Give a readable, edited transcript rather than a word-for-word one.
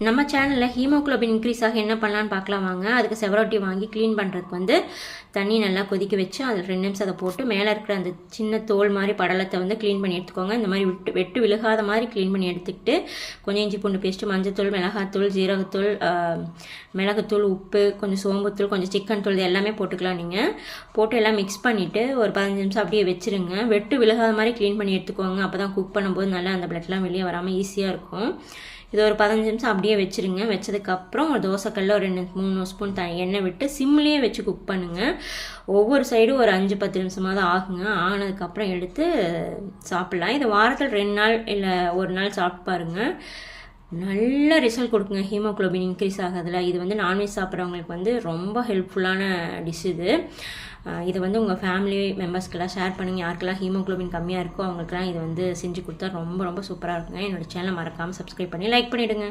நம்ம சேனலில் haemoglobin increase ஆக என்ன பண்ணலான்னு பார்க்கலாம் வாங்க. அதுக்கு செவரோட்டி வாங்கி க்ளீன் பண்ணுறதுக்கு வந்து தண்ணி நல்லா கொதிக்க வச்சு அதில் 2 நிமிஷம் அதை போட்டு மேலே இருக்கிற அந்த சின்ன தோல் மாதிரி படலத்தை வந்து க்ளீன் பண்ணி எடுத்துக்கோங்க. இந்த மாதிரி வெட்டு விழுகாத மாதிரி க்ளீன் பண்ணி எடுத்துக்கிட்டு கொஞ்சம் இஞ்சி பூண்டு பேஸ்ட்டு, மஞ்சத்தூள், மிளகாத்தூள், ஜீரகத்தூள், மிளகுத்தூள், உப்பு, கொஞ்சம் சோம்புத்தூள், கொஞ்சம் சிக்கன் தூள், இது எல்லாமே போட்டுக்கலாம். நீங்கள் போட்டு எல்லாம் மிக்ஸ் பண்ணிவிட்டு ஒரு 15 நிமிஷம் அப்படியே வச்சுருங்க. வெட்டு விழுகாத மாதிரி க்ளீன் பண்ணி எடுத்துக்கோங்க. அப்போ தான் குக் பண்ணும்போது நல்லா அந்த பிளட்லாம் வெளியே வராமல் ஈஸியாக இருக்கும். இது ஒரு 15 நிமிஷம் அப்படியே வச்சுருங்க. வச்சதுக்கப்புறம் ஒரு தோசைக்கல்ல ஒரு 2-3 ஸ்பூன் எண்ணெய் விட்டு சிம்லேயே வச்சு குக் பண்ணுங்கள். ஒவ்வொரு சைடும் ஒரு 5-10 நிமிஷமாக தான் ஆகுங்க. ஆனதுக்கப்புறம் எடுத்து சாப்பிட்லாம். இது வாரத்தில் 2 நாள் இல்லை 1 நாள் சாப்பிட்டு பாருங்கள். நல்ல ரிசல்ட் கொடுக்குங்க ஹீமோகுளோபின் இன்க்ரீஸ் ஆகிறதுல. இது வந்து நான்வெஜ் சாப்பிட்றவங்களுக்கு வந்து ரொம்ப ஹெல்ப்ஃபுல்லான டிஷ் இது. இதை வந்து உங்கள் ஃபேமிலி மெம்பர்ஸ்க்கெல்லாம் ஷேர் பண்ணுங்கள். யாருக்கெல்லாம் ஹீமோகுளோபின் கம்மியாக இருக்கோ அவங்களுக்கெல்லாம் இது வந்து செஞ்சு கொடுத்தா ரொம்ப ரொம்ப சூப்பராக இருக்குங்க. என்னோடய சேனலை மறக்காமல் சப்ஸ்கிரைப் பண்ணி லைக் பண்ணிவிடுங்க.